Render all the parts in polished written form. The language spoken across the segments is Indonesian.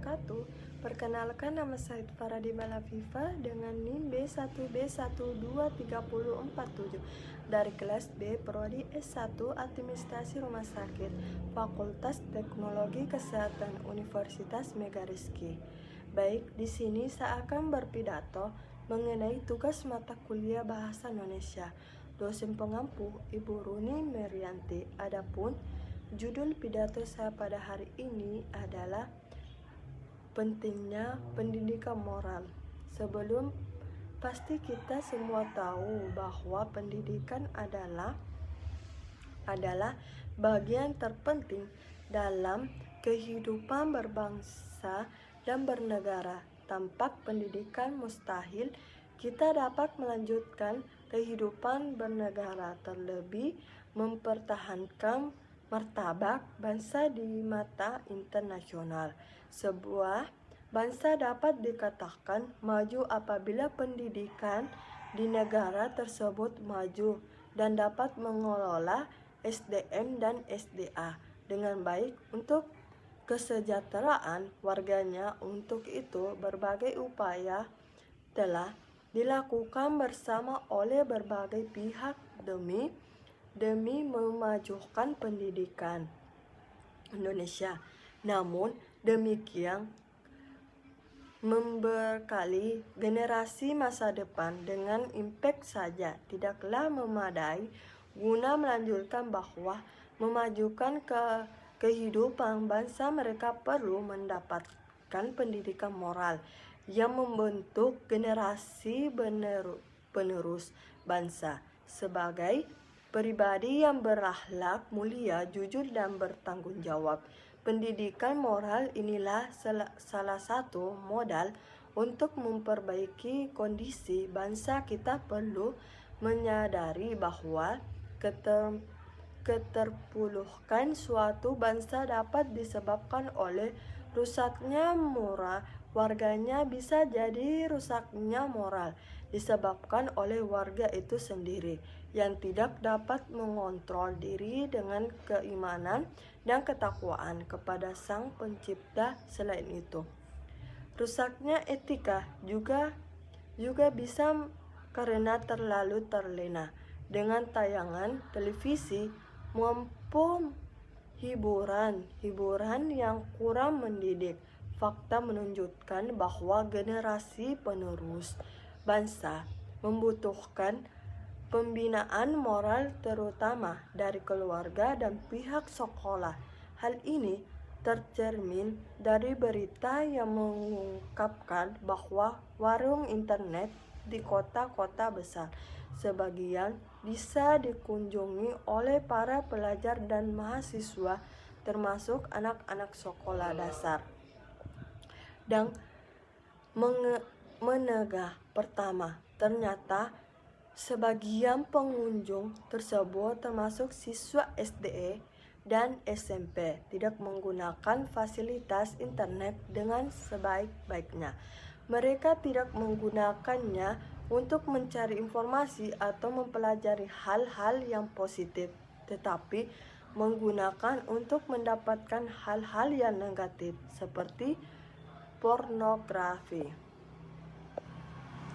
wabarakatuh. Perkenalkan, nama saya Faradi Malafifa dengan NIM B1B1234047 dari kelas B Prodi S1 Administrasi Rumah Sakit Fakultas Teknologi Kesehatan Universitas Megariski. Baik, di sini saya akan berpidato mengenai tugas mata kuliah Bahasa Indonesia. Dosen pengampu Ibu Runi Merianti. Adapun judul pidato saya pada hari ini adalah pentingnya pendidikan moral. Sebelum pasti kita semua tahu bahwa pendidikan adalah bagian terpenting dalam kehidupan berbangsa dan bernegara. Tanpa pendidikan mustahil kita dapat melanjutkan kehidupan bernegara, terlebih mempertahankan martabat bangsa di mata internasional. Sebuah bangsa dapat dikatakan maju apabila pendidikan di negara tersebut maju dan dapat mengelola SDM dan SDA dengan baik untuk kesejahteraan warganya. Untuk itu, berbagai upaya telah dilakukan bersama oleh berbagai pihak demi memajukan pendidikan Indonesia. Namun demikian, membekali generasi masa depan dengan impact saja tidaklah memadai guna melanjutkan bahwa memajukan kehidupan bangsa. Mereka perlu mendapatkan pendidikan moral yang membentuk generasi penerus bangsa sebagai pribadi yang berakhlak mulia, jujur, dan bertanggung jawab. Pendidikan moral inilah salah satu modal untuk memperbaiki kondisi bangsa. Kita perlu menyadari bahwa keterpurukan suatu bangsa dapat disebabkan oleh rusaknya moral warganya. Bisa jadi rusaknya moral disebabkan oleh warga itu sendiri yang tidak dapat mengontrol diri dengan keimanan dan ketakwaan kepada Sang Pencipta. Selain itu, rusaknya etika juga bisa karena terlalu terlena dengan tayangan televisi maupun hiburan yang kurang mendidik. Fakta menunjukkan bahwa generasi penerus bangsa membutuhkan pembinaan moral terutama dari keluarga dan pihak sekolah. Hal ini tercermin dari berita yang mengungkapkan bahwa warung internet di kota-kota besar sebagian bisa dikunjungi oleh para pelajar dan mahasiswa, termasuk anak-anak sekolah dasar. Dan menegah pertama, ternyata sebagian pengunjung tersebut termasuk siswa SD dan SMP tidak menggunakan fasilitas internet dengan sebaik-baiknya. Mereka tidak menggunakannya untuk mencari informasi atau mempelajari hal-hal yang positif, tetapi menggunakan untuk mendapatkan hal-hal yang negatif seperti pornografi.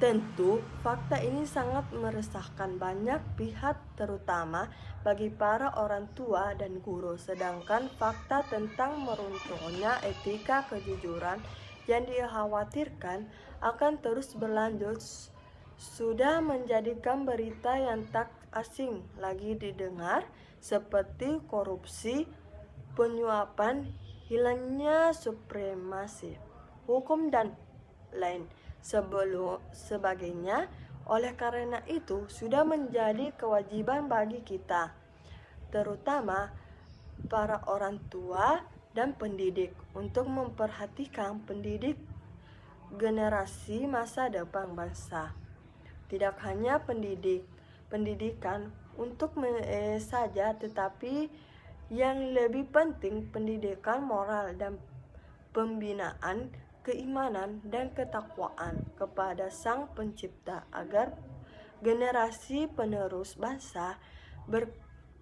Tentu, fakta ini sangat meresahkan banyak pihak, terutama bagi para orang tua dan guru. Sedangkan fakta tentang meruntuhnya etika kejujuran yang dikhawatirkan akan terus berlanjut sudah menjadikan berita yang tak asing lagi didengar, seperti korupsi, penyuapan, hilangnya supremasi hukum, dan lain sebagainya. Oleh karena itu, sudah menjadi kewajiban bagi kita, terutama para orang tua dan pendidik, untuk memperhatikan generasi masa depan bangsa. Tidak hanya pendidikan untuk saja, tetapi yang lebih penting pendidikan moral dan pembinaan keimanan dan ketakwaan kepada Sang Pencipta, agar generasi penerus bangsa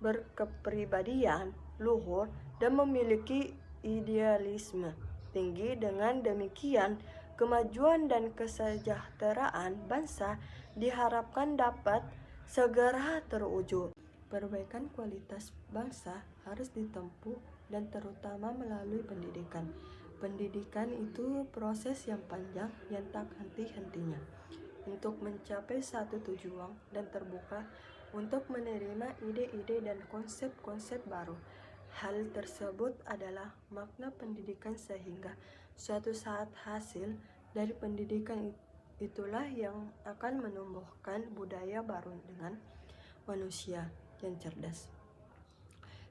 berkepribadian luhur dan memiliki idealisme tinggi. Dengan demikian, kemajuan dan kesejahteraan bangsa diharapkan dapat segera terwujud. Perbaikan kualitas bangsa harus ditempuh dan terutama melalui pendidikan. Pendidikan itu proses yang panjang yang tak henti-hentinya untuk mencapai satu tujuan dan terbuka untuk menerima ide-ide dan konsep-konsep baru. Hal tersebut adalah makna pendidikan sehingga suatu saat hasil dari pendidikan itulah yang akan menumbuhkan budaya baru dengan manusia yang cerdas.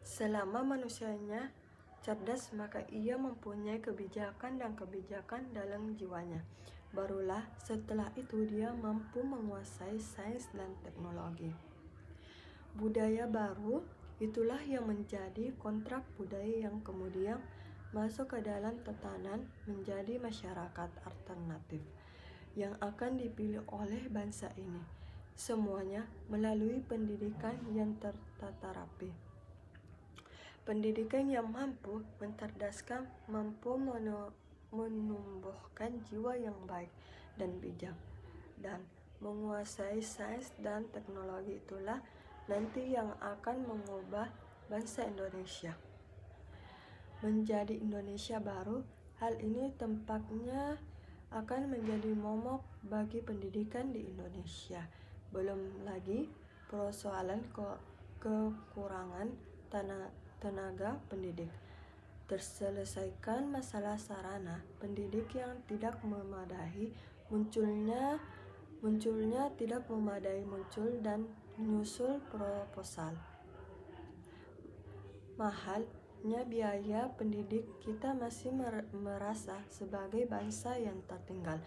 Selama manusianya cerdas, maka ia mempunyai kebijakan dan kebijakan dalam jiwanya. Barulah setelah itu dia mampu menguasai sains dan teknologi. Budaya baru itulah yang menjadi kontrak budaya yang kemudian masuk ke dalam tatanan menjadi masyarakat alternatif yang akan dipilih oleh bangsa ini. Semuanya melalui pendidikan yang tertata rapi. Pendidikan yang mampu mencerdaskan, mampu menumbuhkan jiwa yang baik dan bijak, dan menguasai sains dan teknologi itulah nanti yang akan mengubah bangsa Indonesia menjadi Indonesia baru. Hal ini tampaknya akan menjadi momok bagi pendidikan di Indonesia. Belum lagi persoalan kekurangan tenaga pendidik. Terselesaikan masalah sarana pendidik yang tidak memadai, munculnya tidak memadai muncul dan menyusul proposal. Mahalnya biaya pendidik, kita masih merasa sebagai bangsa yang tertinggal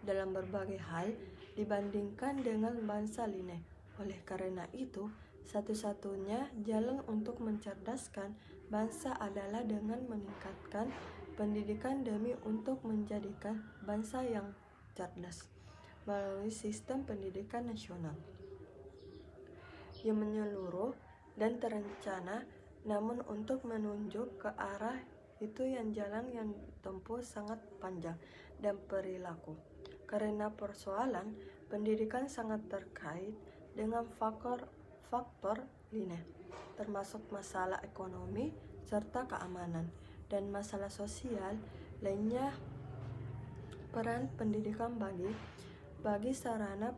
dalam berbagai hal dibandingkan dengan bangsa lainnya. Oleh karena itu, satu-satunya jalan untuk mencerdaskan bangsa adalah dengan meningkatkan pendidikan demi untuk menjadikan bangsa yang cerdas melalui sistem pendidikan nasional yang menyeluruh dan terencana. Namun untuk menunjuk ke arah itu yang jalan yang tempuh sangat panjang dan perilaku, karena persoalan pendidikan sangat terkait dengan faktor lainnya, termasuk masalah ekonomi serta keamanan dan masalah sosial lainnya. Peran pendidikan bagi sarana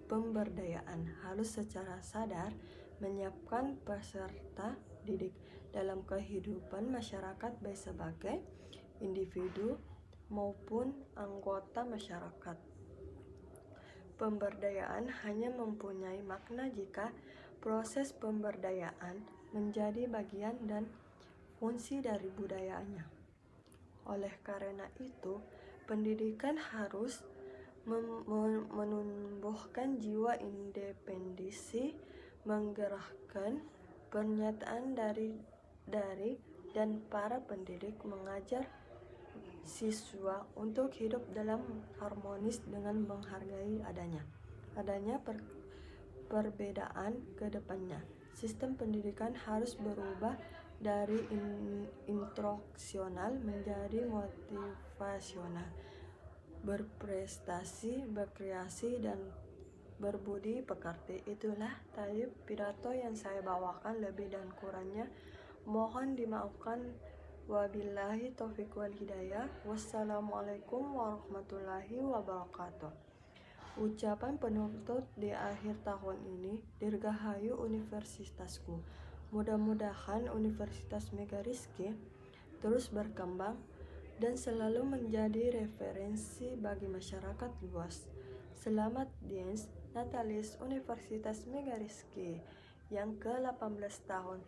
pemberdayaan harus secara sadar menyiapkan peserta didik dalam kehidupan masyarakat baik sebagai individu maupun anggota masyarakat. Pemberdayaan hanya mempunyai makna jika proses pemberdayaan menjadi bagian dan fungsi dari budayanya. Oleh karena itu, pendidikan harus menumbuhkan jiwa independensi, menggerakkan pernyataan dari dan para pendidik mengajar siswa untuk hidup dalam harmonis dengan menghargai adanya perbedaan ke depannya. Sistem pendidikan harus berubah dari instruksional menjadi motivasional, berprestasi, berkreasi, dan berbudi pekerti. Itulah tadi pidato yang saya bawakan, lebih dan kurangnya mohon dimaafkan. Wabillahi taufiq wal hidayah. Wassalamualaikum warahmatullahi wabarakatuh. Ucapan penutup di akhir tahun ini, dirgahayu universitasku. Mudah-mudahan Universitas Megariski terus berkembang dan selalu menjadi referensi bagi masyarakat luas. Selamat Dies Natalis Universitas Megariski yang ke-18 tahun.